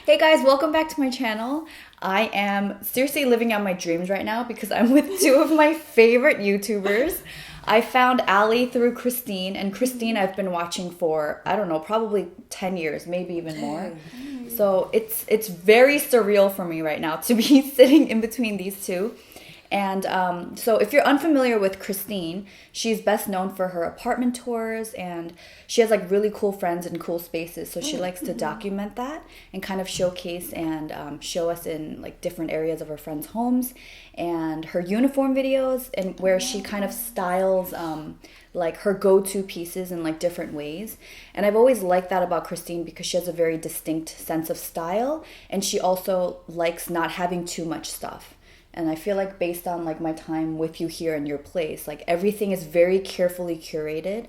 Hey guys, welcome back to my channel. I am seriously living out my dreams right now because I'm with two of my favorite YouTubers. I found Alli through Chrissstttiiine, and Chrissstttiiine I've been watching for, I don't know, probably 10 years, maybe even more. So it's very surreal for me right now to be sitting in between these two. And so if you're unfamiliar with Chrissstttiiine, she's best known for her apartment tours, and she has like really cool friends in cool spaces. So she likes to document that and kind of showcase and show us in like different areas of her friends' homes, and her uniform videos, and where she kind of styles like her go-to pieces in like different ways. And I've always liked that about Chrissstttiiine because she has a very distinct sense of style, and she also likes not having too much stuff. And I feel like based on like my time with you here in your place, like everything is very carefully curated.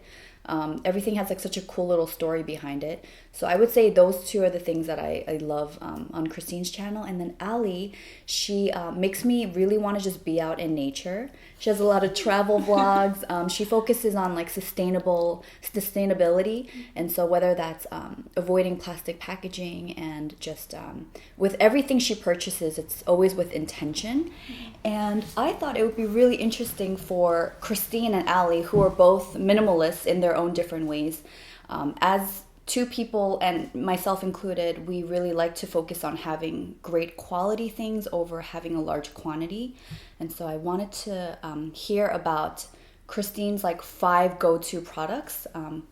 Everything has like such a cool little story behind it. So I would say those two are the things that I love on Chrissstttiine's channel. And then Alli, she makes me really want to just be out in nature. She has a lot of travel vlogs. She focuses on like sustainability. And so whether that's avoiding plastic packaging and just with everything she purchases, it's always with intention. And I thought it would be really interesting for Chrissstttiiine and Alli, who are both minimalists in their own different ways. As two people, and myself included, we really like to focus on having great quality things over having a large quantity. And so I wanted to hear about Chrissstttiine's like 5 go-to products,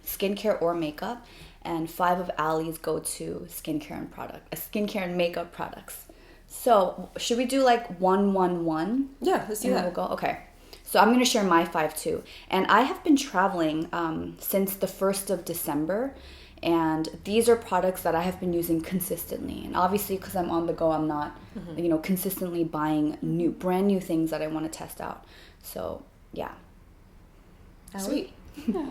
skincare or makeup, and 5 of Alli's go-to skincare and makeup products. So should we do like 1-1-1? Yeah, let's do that. We'll go. Okay. So I'm going to share my 5 too. And I have been traveling since the 1st of December. And these are products that I have been using consistently. And obviously, because I'm on the go, I'm not, consistently buying brand new things that I want to test out. So, yeah. Sweet. Yeah.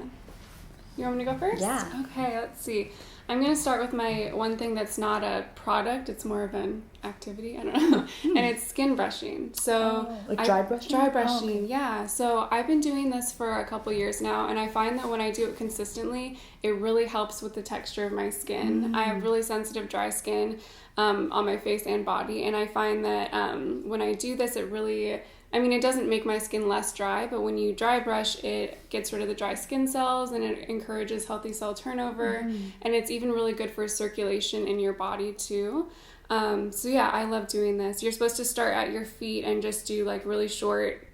You want me to go first? Yeah. Okay, let's see. I'm going to start with my one thing that's not a product. It's more of an activity. I don't know. And it's skin brushing. So like dry brushing? Dry brushing, okay. yeah. So I've been doing this for a couple years now, and I find that when I do it consistently, it really helps with the texture of my skin. I have really sensitive dry skin on my face and body, and I find that when I do this, it really... it doesn't make my skin less dry, but when you dry brush, it gets rid of the dry skin cells and it encourages healthy cell turnover. And it's even really good for circulation in your body too. So yeah, I love doing this. You're supposed to start at your feet and just do like really short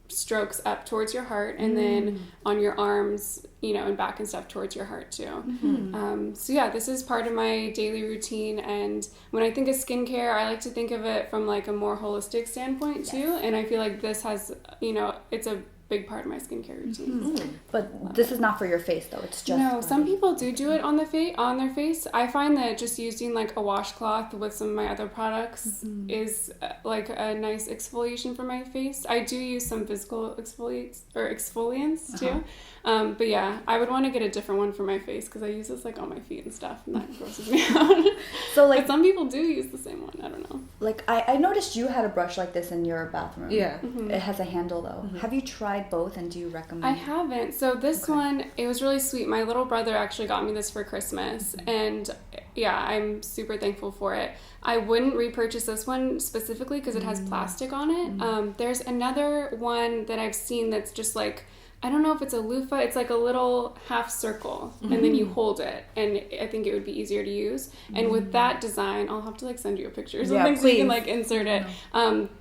strokes up towards your heart, and then on your arms, and back and stuff towards your heart too. So yeah, this is part of my daily routine, and when I think of skincare, I like to think of it from like a more holistic standpoint too, and I feel like this has, it's a big part of my skincare routine. But this is not for your face though, it's just... No, some people do it on their face. I find that just using like a washcloth with some of my other products is like a nice exfoliation for my face. I do use some physical exfoliants too. But yeah, I would want to get a different one for my face because I use this like on my feet and stuff, and that grosses me out. So like, but some people do use the same one. I don't know. Like I noticed you had a brush like this in your bathroom. Yeah. It has a handle though. Have you tried both, and do you recommend? I haven't. So this one, it was really sweet. My little brother actually got me this for Christmas, and yeah, I'm super thankful for it. I wouldn't repurchase this one specifically because it has plastic on it. There's another one that I've seen that's just like, I don't know if it's a loofah. It's like a little half circle, and then you hold it, and I think it would be easier to use. And with that design, I'll have to like send you a picture or something so you can like insert it.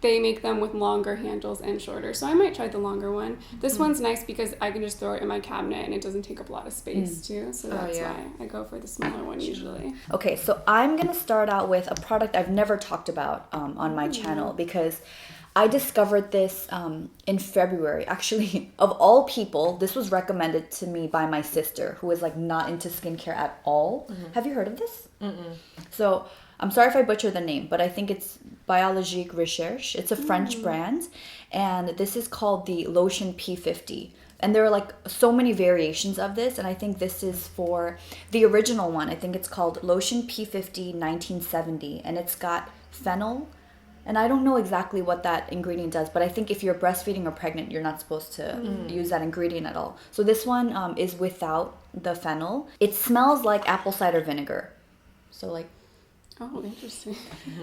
They make them with longer handles and shorter, so I might try the longer one. This one's nice because I can just throw it in my cabinet, and it doesn't take up a lot of space too. So that's why I go for the smaller one usually. Okay, so I'm gonna start out with a product I've never talked about on my channel because I discovered this in February. Actually, of all people, this was recommended to me by my sister, who is like not into skincare at all. Have you heard of this? So I'm sorry if I butcher the name, but I think it's Biologique Recherche. It's a French brand, and this is called the Lotion P50. And there are like so many variations of this, and I think this is for the original one. I think it's called Lotion P50 1970, and it's got fennel. And I don't know exactly what that ingredient does, but I think if you're breastfeeding or pregnant, you're not supposed to use that ingredient at all. So this one is without the fennel. It smells like apple cider vinegar. So like Oh, interesting.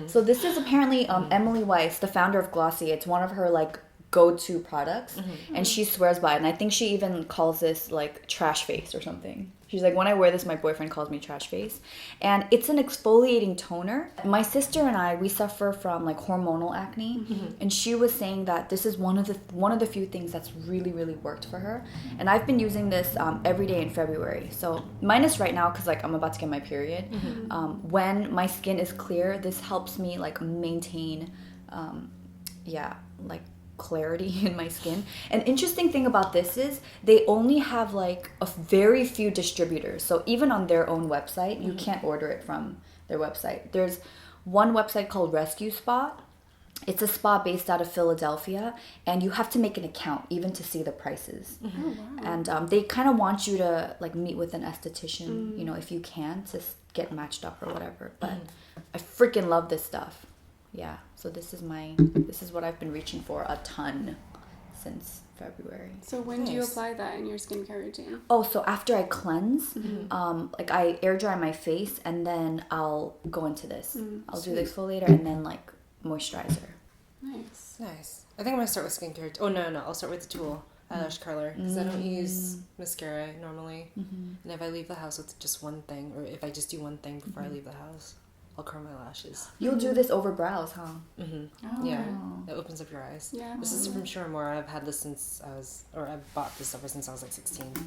So this is apparently Emily Weiss, the founder of Glossy. It's one of her like go-to products, and she swears by it. And I think she even calls this like trash face or something. She's like, when I wear this, my boyfriend calls me trash face. And it's an exfoliating toner. My sister and I, we suffer from like hormonal acne, and she was saying that this is one of the few things that's really, really worked for her. And I've been using this every day in February. So minus right now, because like I'm about to get my period. When my skin is clear, this helps me like maintain, like clarity in my skin. An interesting thing about this is they only have like a very few distributors, so even on their own website you can't order it from their website. There's one website called Rescue Spot. It's a spa based out of Philadelphia, and you have to make an account even to see the prices. Oh, wow. And they kind of want you to like meet with an esthetician, you know, if you can, to get matched up or whatever. But I freaking love this stuff. Yeah, so this is what I've been reaching for a ton since February. So when do you apply that in your skincare routine? Oh, so after I cleanse, like I air dry my face, and then I'll go into this. I'll do the exfoliator and then like moisturizer. Nice. I think I'm gonna start with skincare. Oh no, I'll start with the Tool eyelash curler, because I don't use mascara normally. And if I leave the house with just one thing, or if I just do one thing before I leave the house, I'll curl my lashes. You'll do this over brows, huh? Oh. Yeah, it opens up your eyes. Yeah. This is from More. I've had this since I've bought this ever since I was like 16. So,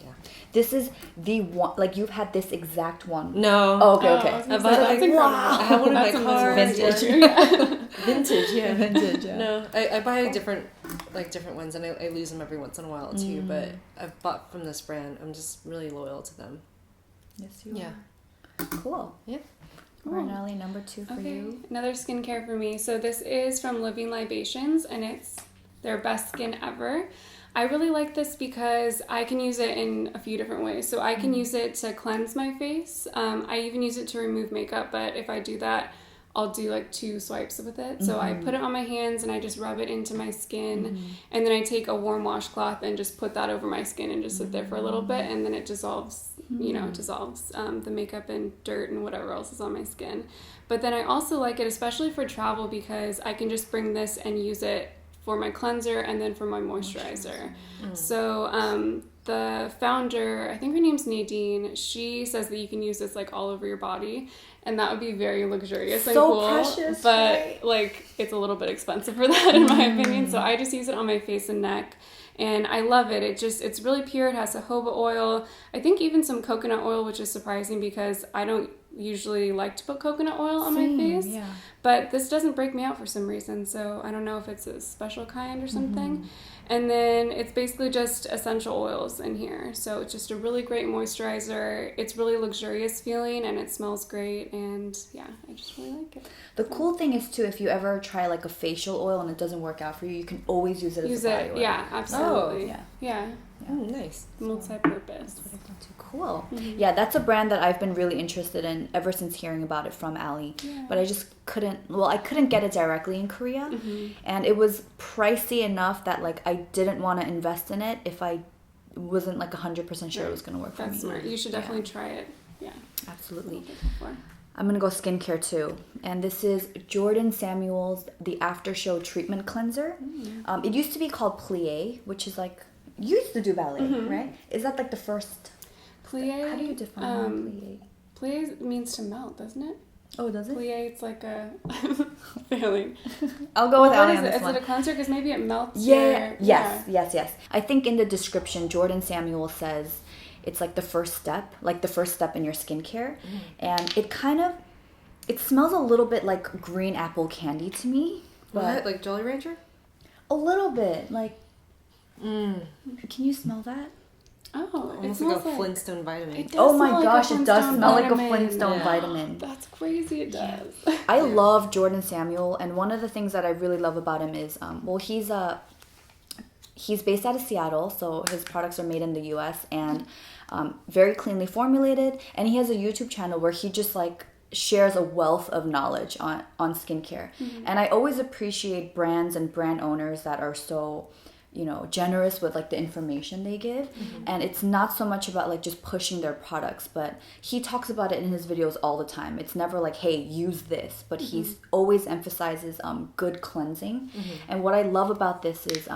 yeah. This is the one, like you've had this exact one. No. Oh, okay. I bought it like, wow. I have one in my car. Vintage. Vintage, yeah. No, I buy different ones, and I lose them every once in a while too, but I've bought from this brand. I'm just really loyal to them. Yes, you Yeah. are. Cool. Yeah. All right, Alli, number 2 for you. Another skincare for me. So this is from Living Libations, and it's their best skin ever. I really like this because I can use it in a few different ways. So I can use it to cleanse my face. I even use it to remove makeup, but if I do that, I'll do like 2 swipes with it. So I put it on my hands and I just rub it into my skin, and then I take a warm washcloth and just put that over my skin and just sit there for a little bit, and then it dissolves, the makeup and dirt and whatever else is on my skin. But then I also like it, especially for travel, because I can just bring this and use it for my cleanser and then for my moisturizer. So the founder, I think her name's Nadine, she says that you can use this like all over your body, and that would be very luxurious and cool. Precious, but right? like it's a little bit expensive for that in my opinion. So I just use it on my face and neck, and I love it. It's really pure. It has jojoba oil. I think even some coconut oil, which is surprising because I don't usually like to put coconut oil on my face. Yeah. But this doesn't break me out for some reason, so I don't know if it's a special kind or something. And then it's basically just essential oils in here. So it's just a really great moisturizer. It's really luxurious feeling, and it smells great, and yeah, I just really like it. The cool thing is too, if you ever try like a facial oil and it doesn't work out for you, you can always use it as a body oil. Yeah, absolutely. Oh, yeah. Nice. Multi-purpose. Cool. Yeah, that's a brand that I've been really interested in ever since hearing about it from Alli. Yeah. But I just couldn't get it directly in Korea. And it was pricey enough that like I didn't want to invest in it if I wasn't like 100% sure it was going to work for me. That's smart. You should definitely try it. Yeah. Absolutely. I'm going to go skincare too. And this is Jordan Samuel's The After Show Treatment Cleanser. It used to be called Plie, which is like, you used to do ballet, right? Is that like the first? Plie. How do you define plie? Plie means to melt, doesn't it? Oh, does it? Plie, it's like a failing. I'll go with Alli on this is one. Is it a cleanser? Because maybe it melts. Yes. I think in the description, Jordan Samuel says it's like the first step in your skincare, and it smells a little bit like green apple candy to me. But What? Like Jolly Rancher? a little bit, like. Can you smell that? Oh, Almost like a Flintstone vitamin. It does Oh my smell gosh, like a it does smell like a vitamin. Flintstone vitamin. That's crazy, it does. I love Jordan Samuel, and one of the things that I really love about him is, he's based out of Seattle, so his products are made in the U.S. and very cleanly formulated, and he has a YouTube channel where he just like shares a wealth of knowledge on skincare. And I always appreciate brands and brand owners that are so generous with like the information they give. And it's not so much about like just pushing their products, but he talks about it in his videos all the time. It's never like, hey, use this, but he's always emphasizes good cleansing. And what I love about this is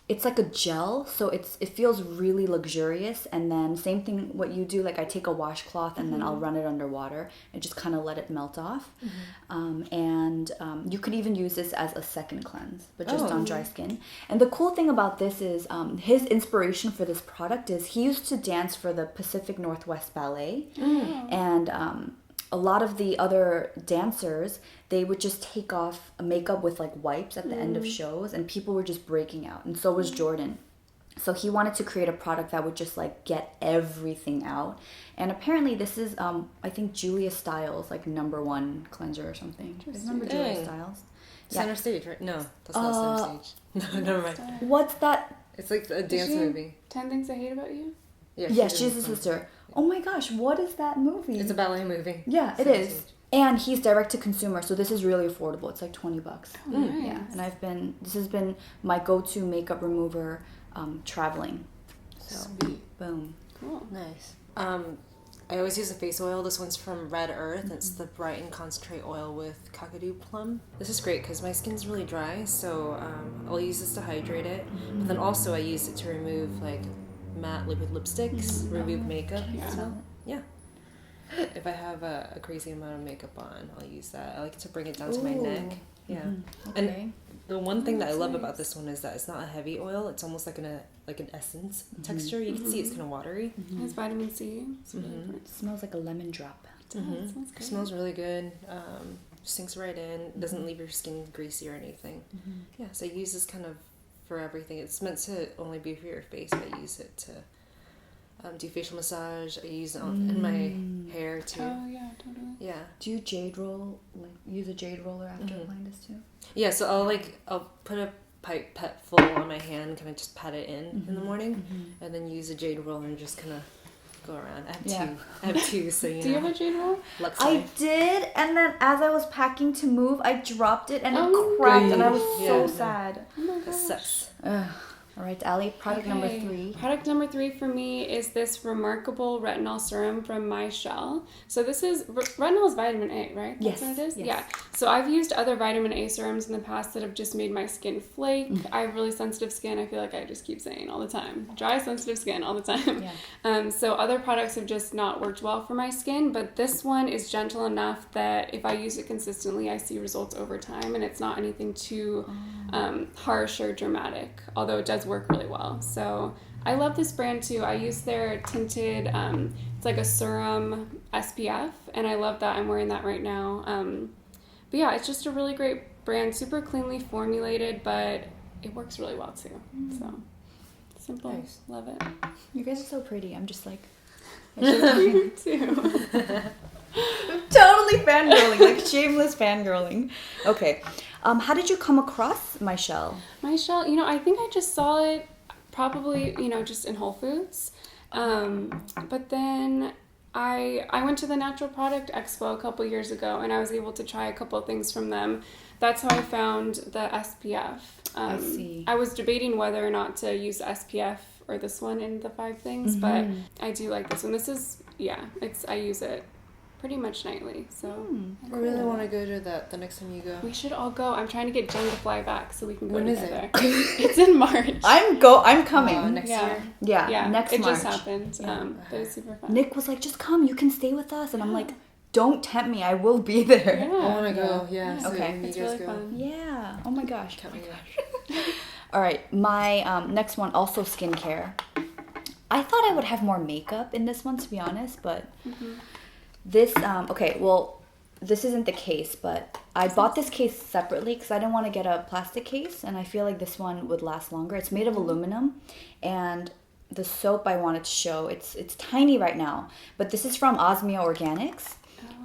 it's like a gel, so it feels really luxurious. And then same thing what you do, like I take a washcloth and then I'll run it under water and just kind of let it melt off. And you could even use this as a second cleanse, but just on dry skin. And the cool thing about this is his inspiration for this product is he used to dance for the Pacific Northwest Ballet. And a lot of the other dancers, they would just take off makeup with like wipes at the end of shows, and people were just breaking out, and so was Jordan. So he wanted to create a product that would just like get everything out. And apparently this is I think Julia Stiles like #1 cleanser or something. Remember Julia Stiles? Center Stage, right? No, that's not Center Stage. No, never mind. What's that? It's like a dance movie. 10 Things I Hate About You? Yeah, she's his sister. Oh my gosh, what is that movie? It's a ballet movie. Yeah, it is. And he's direct to consumer, so this is really affordable. It's like $20. Oh, nice. Yeah, and this has been my go-to makeup remover traveling. So, Sweet. Boom. Cool. Nice. I always use a face oil. This one's from Red Earth. It's the Brighten Concentrate Oil with Kakadu Plum. This is great because my skin's really dry, so I'll use this to hydrate it. But then also I use it to remove like matte liquid lipsticks, remove makeup. Yeah. If I have a crazy amount of makeup on, I'll use that. I like to bring it down to my neck. Yeah. Okay. And the one thing that I love about this one is that it's not a heavy oil. It's almost like an essence texture. You can see it's kind of watery. It has vitamin C. It smells like a lemon drop. It smells really good. Sinks right in. Doesn't leave your skin greasy or anything. Yeah, so I use this kind of for everything. It's meant to only be for your face, but I use it to do facial massage. I use it in my hair too. Oh yeah, totally. Yeah. Do you jade roll? Like use a jade roller after applying this too? Yeah. So I'll put a pipette full on my hand, kind of just pat it in the morning, and then use a jade roller and just kind of go around. I have two. So Do you have a jade roll? I did, and then as I was packing to move, I dropped it and it cracked, and I was so sad. Oh my That gosh. sucks. All right, Alli, product number 3. Product number 3 for me is this remarkable retinol serum from My Shell. So this is, retinol is vitamin A, right? Yes. That's what it is? Yes. Yeah. So I've used other vitamin A serums in the past that have just made my skin flake. I have really sensitive skin. I feel like I just keep saying all the time. Dry, sensitive skin all the time. Yeah. So other products have just not worked well for my skin, but this one is gentle enough that if I use it consistently, I see results over time, and it's not anything too harsh or dramatic, although it does work really well. So I love this brand too. I use their tinted, it's like a serum SPF, and I love that. I'm wearing that right now. But yeah, it's just a really great brand, super cleanly formulated, but it works really well too. So simple. Nice. Love it. You guys are so pretty. I'm just like... You too. Totally fangirling, like shameless fangirling. Okay. How did you come across My Shell? My Shell, I think I just saw it probably, just in Whole Foods. But then I went to the Natural Product Expo a couple years ago, and I was able to try a couple of things from them. That's how I found the SPF. I see. I was debating whether or not to use SPF or this one in the 5 things, but I do like this one. This is, I use it pretty much nightly. So I really want to go to that the next time you go. we should all go. I'm trying to get Jenn to fly back so we can go When is together. it? It's in March. I'm coming. Next Yeah. year? Yeah, next it March. just happened. But it's super fun. Nick was like, just come, you can stay with us. And I'm like, don't tempt me, I will be there. Yeah. I want to go. Yeah. So Okay. when you It's guys really go. fun. Yeah. Oh my gosh. Count me in. All right. My next one, also skincare. I thought I would have more makeup in this one, to be honest, but this, okay, well, this isn't the case, but I bought this case separately because I didn't want to get a plastic case, and I feel like this one would last longer. It's made of aluminum, and the soap I wanted to show, it's tiny right now, but this is from Osmia Organics,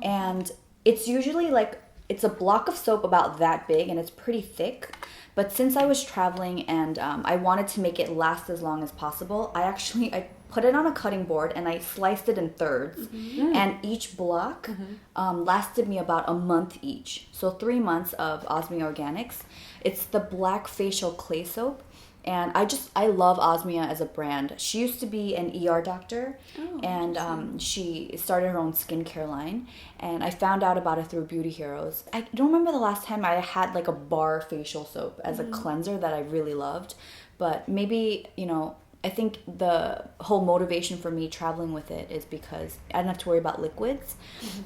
and it's usually like, it's a block of soap about that big, and it's pretty thick. But since I was traveling and I wanted to make it last as long as possible, I put it on a cutting board, and I sliced it in thirds. And each block lasted me about a month each. So 3 months of Osmia Organics. It's the black facial clay soap. And I love Osmia as a brand. She used to be an ER doctor, and she started her own skincare line. And I found out about it through Beauty Heroes. I don't remember the last time I had like a bar facial soap as a cleanser that I really loved. But maybe, I think the whole motivation for me traveling with it is because I don't have to worry about liquids.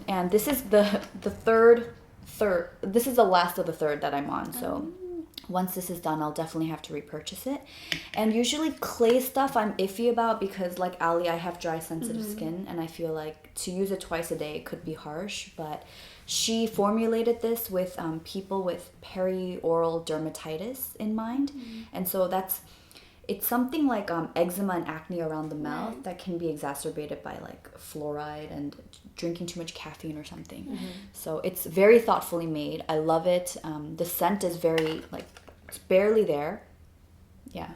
And this is the third. This is the last of the third that I'm on, so... Once this is done, I'll definitely have to repurchase it. And usually clay stuff I'm iffy about because, like Alli, I have dry, sensitive skin, and I feel like to use it twice a day could be harsh. But she formulated this with people with perioral dermatitis in mind. And so it's something like eczema and acne around the mouth that can be exacerbated by like fluoride and drinking too much caffeine or something. So it's very thoughtfully made. I love it. The scent is very it's barely there. Yeah.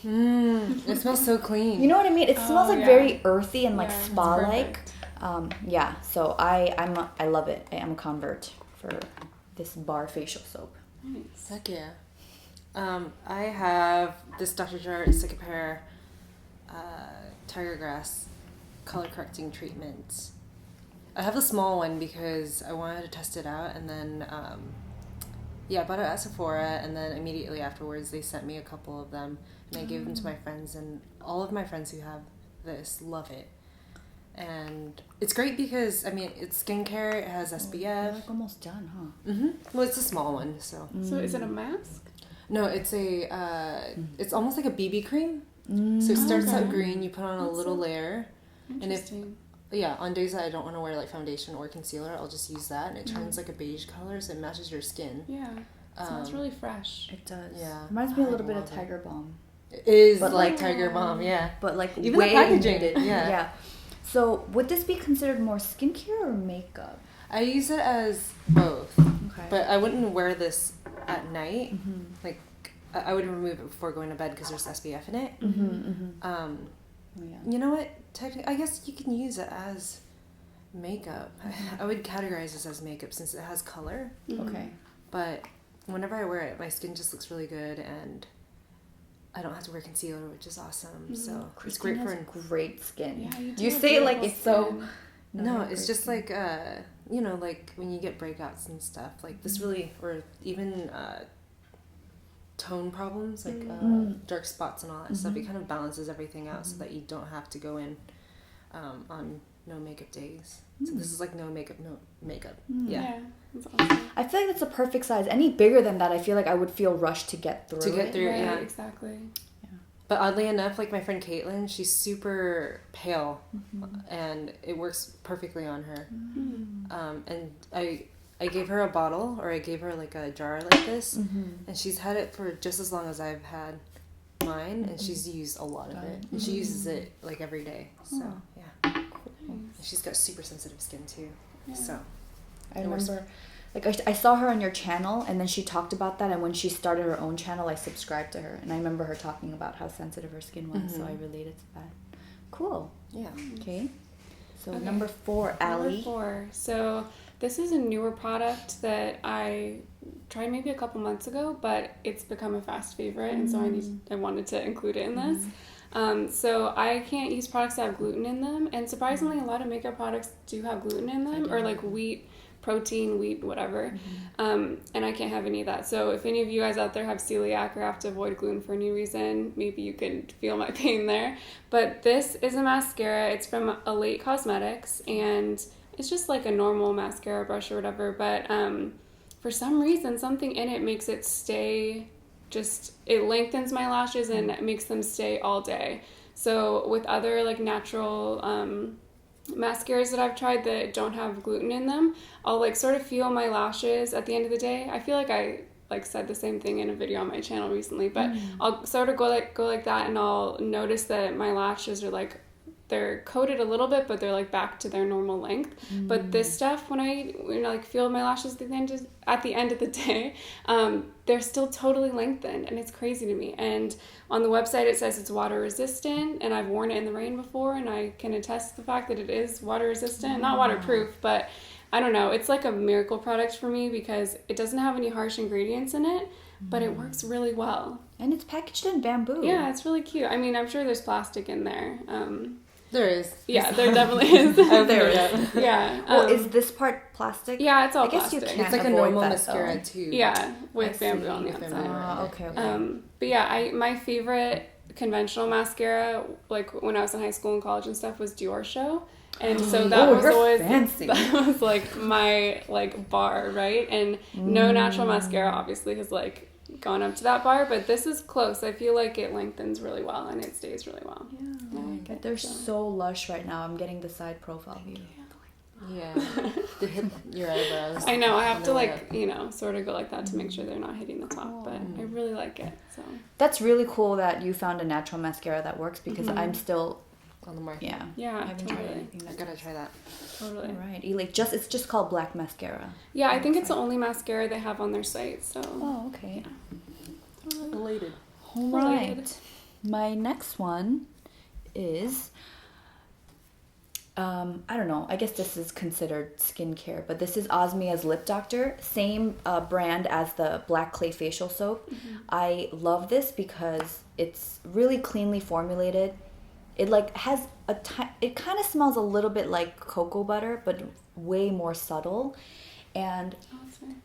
It smells so clean. You know what I mean? It smells like very earthy and like spa-like. So I love it. I am a convert for this bar facial soap. Nice. Heck yeah. I have this Dr. Jart Cicapair Tiger Grass color correcting treatment. I have the small one because I wanted to test it out, and then I bought it at Sephora, and then immediately afterwards they sent me a couple of them, and I gave them to my friends, and all of my friends who have this love it. And it's great because, it's skincare, it has SPF. You're like almost done, huh? Well, it's a small one, so. So is it a mask? No, it's it's almost like a BB cream. So it starts out green, you put on a little layer. Interesting. And on days that I don't want to wear like foundation or concealer, I'll just use that, and it turns like a beige color, so it matches your skin. Yeah. It smells really fresh. It does. Yeah. Reminds me a little bit of Tiger Balm. It is like Tiger Balm, yeah. But like even way the packaging. muted. Yeah. So would this be considered more skincare or makeup? I use it as both. Okay. But I wouldn't wear this at night. Like, I would remove it before going to bed because there's SPF in it. You know what? Technically, I guess you can use it as makeup. I would categorize this as makeup since it has color. Okay. But whenever I wear it, my skin just looks really good, and I don't have to wear concealer, which is awesome. So it's great for great skin. Yeah, you say it like it's so. No, it's just like like when you get breakouts and stuff, like this really, or even tone problems, like dark spots and all that stuff. It kind of balances everything out so that you don't have to go in on no makeup days. So this is like no makeup. Yeah. That's awesome. I feel like that's a perfect size. Any bigger than that, I feel like I would feel rushed to get through. Right, yeah, exactly. But oddly enough, like my friend Caitlin, she's super pale, and it works perfectly on her. And I gave her a bottle, or I gave her like a jar like this, and she's had it for just as long as I've had mine, and she's used a lot of it, and she uses it like every day. So yeah, she's got super sensitive skin too. So I remember. Like, I saw her on your channel, and then she talked about that, and when she started her own channel, I subscribed to her, and I remember her talking about how sensitive her skin was, so I related to that. Cool. Yeah. Okay. So number 4, Alli. Number 4. So this is a newer product that I tried maybe a couple months ago, but it's become a fast favorite, and so I wanted to include it in this. So I can't use products that have gluten in them, and surprisingly, a lot of makeup products do have gluten in them, or like protein, wheat, whatever. And I can't have any of that. So if any of you guys out there have celiac or have to avoid gluten for any reason, maybe you can feel my pain there. But this is a mascara. It's from Alli Cosmetics, and it's just like a normal mascara brush or whatever. But for some reason, something in it makes it stay, it lengthens my lashes and it makes them stay all day. So with other like natural mascaras that I've tried that don't have gluten in them, I'll like sort of feel my lashes at the end of the day. I feel like I said the same thing in a video on my channel recently, but I'll sort of go like that, and I'll notice that my lashes are like they're coated a little bit, but they're like back to their normal length. But this stuff, when I like feel my lashes at the end of the day, they're still totally lengthened, and it's crazy to me. And on the website it says it's water resistant, and I've worn it in the rain before, and I can attest to the fact that it is water resistant, not waterproof, but I don't know. It's like a miracle product for me because it doesn't have any harsh ingredients in it, but it works really well. And it's packaged in bamboo. Yeah, it's really cute. I mean, I'm sure there's plastic in there. There is. Yeah, there definitely is. Oh, there is. Yeah. Well, is this part plastic? Yeah, it's all I guess plastic. you can't It's like a avoid normal that, mascara though. too. Yeah, with I bamboo see. on the With outside. bamboo. Okay. But yeah, my favorite conventional mascara, like when I was in high school and college and stuff, was Dior Show. And so that was you're always fancy. That was like my like bar, right? And no natural mascara obviously has like gone up to that bar, but this is close. I feel like it lengthens really well and it stays really well. Yeah. I like it, They're so lush right now. I'm getting the side profile view. Yeah. To hit your eyebrows. I know, I have to No, like, sort of go like that to make sure they're not hitting the top, but I really like it. So That's really cool that you found a natural mascara that works because I'm still, on the market. yeah, I haven't tried totally. anything I that's gotta try that. Totally. Alright, it's just called black mascara. Yeah, I think it's the only mascara they have on their site, so Oh, okay. Related. Alright. My next one is I don't know, I guess this is considered skincare, but this is Osmia's Lip Doctor, same brand as the black clay facial soap. I love this because it's really cleanly formulated. It like has it kind of smells a little bit like cocoa butter, but way more subtle. And that's nice.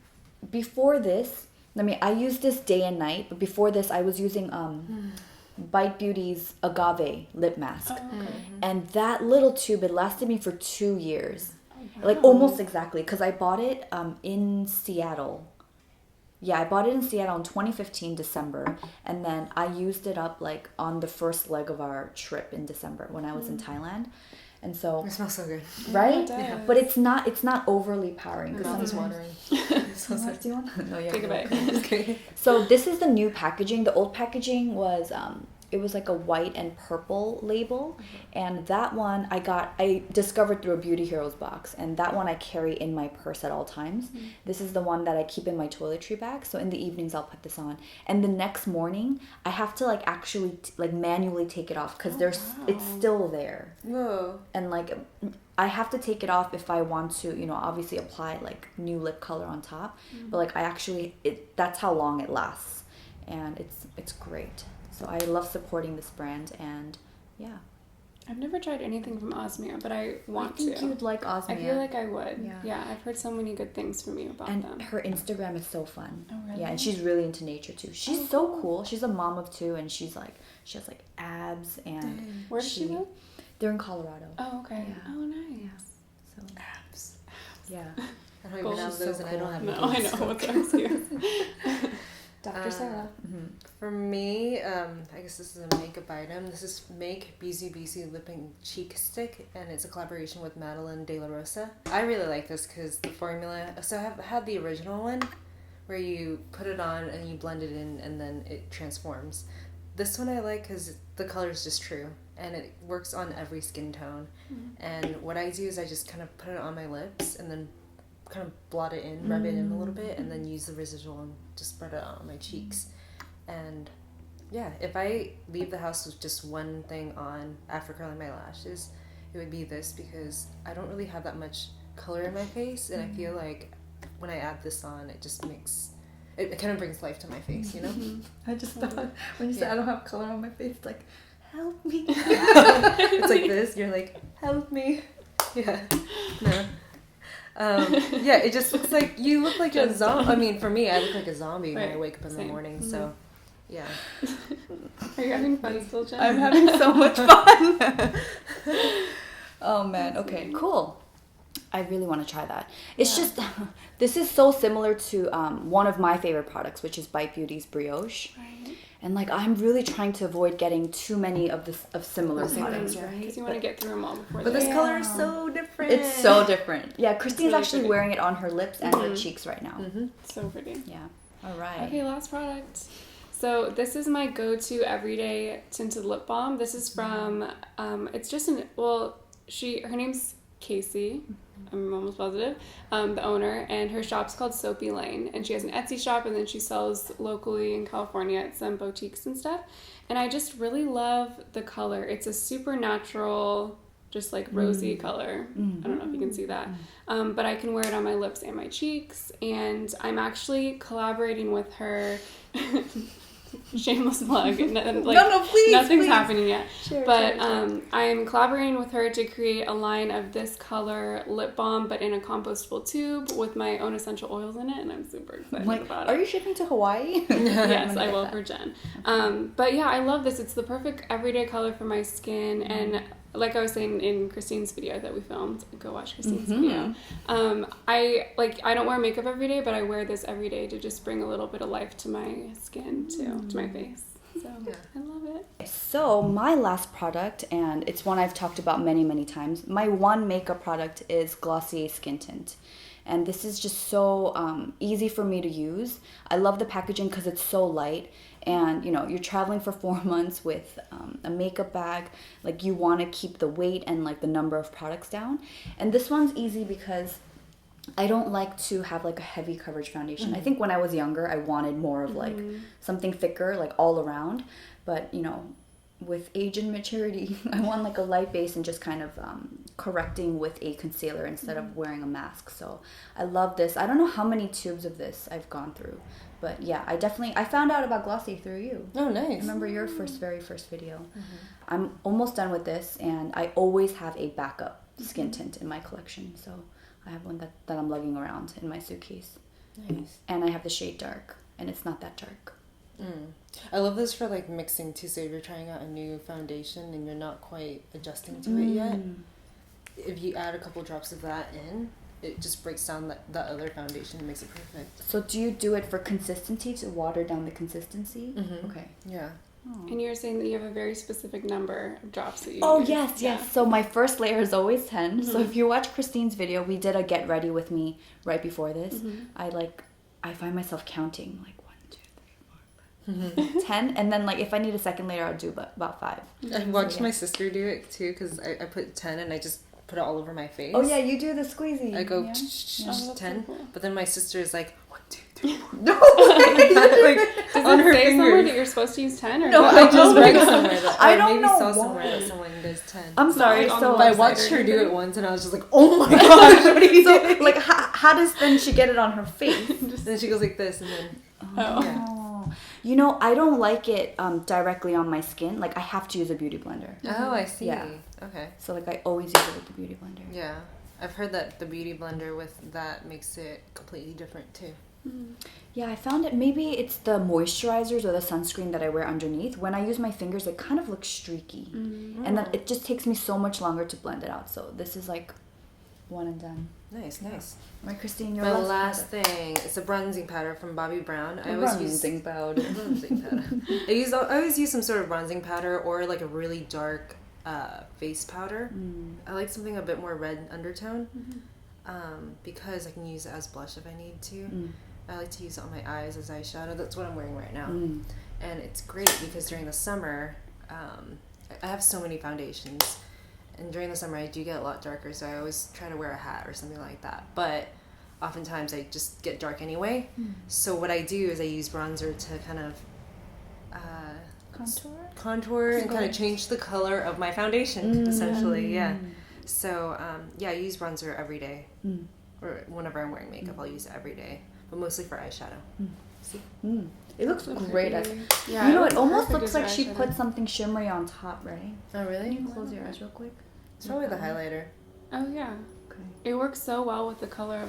before this, I use this day and night, but before this I was using Bite Beauty's Agave lip mask. And that little tube, it lasted me for 2 years. Like almost exactly, because I bought it in Seattle. Yeah, I bought it in Seattle in 2015, December. And then I used it up like on the first leg of our trip in December when I was in Thailand. And so, It smells so good. right? Yeah. But it's not overly powering. My mouth is watering. So do you want? No, yeah. Take a bite. Okay. So this is the new packaging. The old packaging was it was like a white and purple label, and that one I discovered through a Beauty Heroes box, and that one I carry in my purse at all times. This is the one that I keep in my toiletry bag, so in the evenings I'll put this on, and the next morning I have to like actually manually take it off because it's still there. Whoa. And like I have to take it off if I want to, obviously apply like new lip color on top. But like that's how long it lasts, and it's great. So I love supporting this brand, and yeah. I've never tried anything from Osmia, but I want to. I think you'd like Osmia. I feel like I would. Yeah. Yeah, I've heard so many good things from you about and them. her Instagram is so fun. Oh, really? Yeah, and she's really into nature too. She's so cool. She's a mom of 2, and she has like abs, and Where does she live? They're in Colorado. Oh, okay. Yeah. Oh, nice. So Abs. yeah. I don't even Goals have is those, so and I don't cool. have No, I know. What's our excuse? Dr. Sarah. For me, I guess this is a makeup item. This is Make BZ Lip and Cheek Stick, and it's a collaboration with Madeline De La Rosa. I really like this because the formula... So I have had the original one, where you put it on and you blend it in, and then it transforms. This one I like because the color is just true, and it works on every skin tone. And what I do is I just kind of put it on my lips, and then kind of blot it in, rub it in a little bit, and then use the residual and just spread it out on my cheeks. And yeah, if I leave the house with just one thing on after curling my lashes, it would be this, because I don't really have that much color in my face, and I feel like when I add this on, it just makes it kind of brings life to my face, I just thought when you said I don't have color on my face, it's like, help me. It's like this. You're like, help me. Yeah. No. Yeah, it just looks like you look like a zombie. I mean, for me, I look like a zombie when I wake up in the morning. So, yeah. Are you having fun still, Jen? I'm having so much fun. Oh man. Okay. Cool. I really want to try that. It's just, this is so similar to one of my favorite products, which is Bite Beauty's Brioche. Right. And like, I'm really trying to avoid getting too many of similar products. Because you want to get through them all before But they... this color is so different. It's so different. Yeah, Christine's really actually pretty. wearing it on her lips and her cheeks right now. So pretty. Yeah. All right. Okay, last product. So this is my go-to everyday tinted lip balm. This is from, it's just her name's Casey. I'm almost positive, the owner, and her shop's called Soapy Layne, and she has an Etsy shop, and then she sells locally in California at some boutiques and stuff, and I just really love the color. It's a super natural, just like rosy color. I don't know if you can see that, but I can wear it on my lips and my cheeks, and I'm actually collaborating with her. Shameless plug. Please. Nothing's happening yet. Sure, I'm collaborating with her to create a line of this color lip balm, but in a compostable tube with my own essential oils in it, and I'm super excited about it. Are you shipping to Hawaii? Yes, I will for Jenn. But yeah, I love this. It's the perfect everyday color for my skin, and like I was saying in Christine's video that we filmed, go watch Christine's video. I don't wear makeup every day, but I wear this every day to just bring a little bit of life to my skin too, to my face. So I love it. So my last product, and it's one I've talked about many, many times. My one makeup product is Glossy Skin Tint. And this is just so easy for me to use. I love the packaging because it's so light. And, you know, you're traveling for 4 months with a makeup bag. Like, you want to keep the weight and, like, the number of products down. And this one's easy because I don't like to have, like, a heavy coverage foundation. I think when I was younger, I wanted more of, like, something thicker, like, all around. But, you know, with age and maturity, I want, like, a light base and just kind of correcting with a concealer instead of wearing a mask. So I love this. I don't know how many tubes of this I've gone through. But yeah, I found out about Glossy through you. Oh, nice. I remember your very first video. I'm almost done with this, and I always have a backup skin tint in my collection. So I have one that I'm lugging around in my suitcase. Nice. And I have the shade dark, and it's not that dark. I love this for like mixing too. So if you're trying out a new foundation and you're not quite adjusting to it yet, if you add a couple drops of that in, it just breaks down that other foundation and makes it perfect. So do you do it for consistency, to water down the consistency? Okay. Yeah. Oh. And you're saying that you have a very specific number of drops that you Oh, use. yes. So my first layer is always 10. So if you watch Christine's video, we did a get ready with me right before this. I find myself counting, like, 1, 2, 3, 4, 5, 10. And then, like, if I need a second layer, I'll do about 5. I watched my sister do it too, because I put 10 and I just put it all over my face. Oh yeah, you do the squeezy. I go 10, so cool. but then my sister is like 1, 2, 3, 4. No, Does on it her say somewhere fingers. that you're supposed to use 10? Or No, I just read somewhere that I don't maybe know saw why. somewhere that someone does 10. I'm sorry. like on So the But I website watched or her do anything? it once, and I was just like, "Oh my gosh, what are you doing?" like, how does then she get it on her face? Then she goes like this, and then Oh. You know, I don't like it directly on my skin. Like, I have to use a beauty blender. Oh, I see. Yeah. Okay. So, like, I always use it with the beauty blender. Yeah, I've heard that the beauty blender with that makes it completely different too. Yeah, I found it. Maybe it's the moisturizers or the sunscreen that I wear underneath. When I use my fingers, it kind of looks streaky. And then it just takes me so much longer to blend it out. So this is like one and done. Nice. Right, Christine, your My last last thing, it's a bronzing powder from Bobbi Brown. I bronzing powder. Bronzing powder. I always use some sort of bronzing powder or like a really dark face powder. I like something a bit more red undertone because I can use it as blush if I need to. I like to use it on my eyes as eyeshadow. That's what I'm wearing right now. And it's great because during the summer, I have so many foundations. And during the summer, I do get a lot darker, so I always try to wear a hat or something like that. But oftentimes, I just get dark anyway. So what I do is I use bronzer to kind of contour and kind of change the color of my foundation, essentially. Yeah. So I use bronzer every day, or whenever I'm wearing makeup, I'll use it every day, but mostly for eyeshadow. See? It looks great. Yeah, You know, it almost perfect looks as like she eyeshadow. put something shimmery on top, right? Oh really? Can you close your eyes real quick? It's probably the highlighter. Oh yeah. Okay. It works so well with the color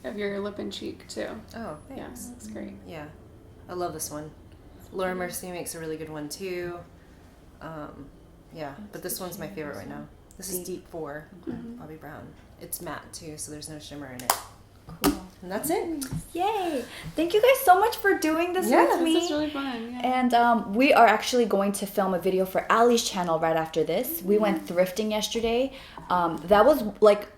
of your lip and cheek too. Oh, Yeah, thanks. that's great. Yeah, I love this one. Laura Mercier makes a really good one too. But this one's my favorite right now. This is Deep 4, Bobbi Brown. It's matte too, so there's no shimmer in it. Cool. And that's it. Yay! Thank you guys so much for doing this with me. This is really fun. Yeah. And we are actually going to film a video for Alli's channel right after this. We went thrifting yesterday. That was like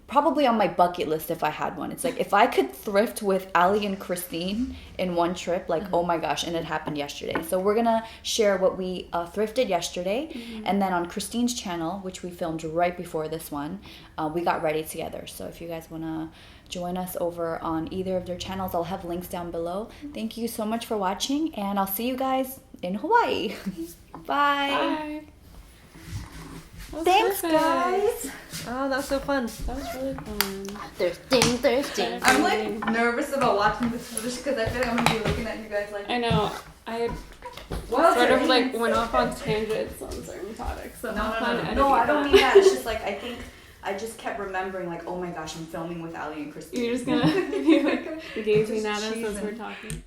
probably on my bucket list if I had one. It's like if I could thrift with Alli and Chrissstttiiine in one trip, like oh my gosh, and it happened yesterday. So we're gonna share what we thrifted yesterday, and then on Christtine's channel, which we filmed right before this one, we got ready together. So if you guys wanna join us over on either of their channels, I'll have links down below. Thank you so much for watching, and I'll see you guys in Hawaii. Bye. Bye. Thanks, perfect. guys. Oh, that was so fun. That was really fun. Thirsting. I'm like nervous about watching this footage because I feel like I'm gonna be looking at you guys like. I know. I sort of like went off on tangents on certain topics. So No, I don't mean that. It's just like I think I just kept remembering like, oh my gosh, I'm filming with Alli and Chrissstttiiine. You're just gonna be like gazing Just at us as cheesing. we're talking.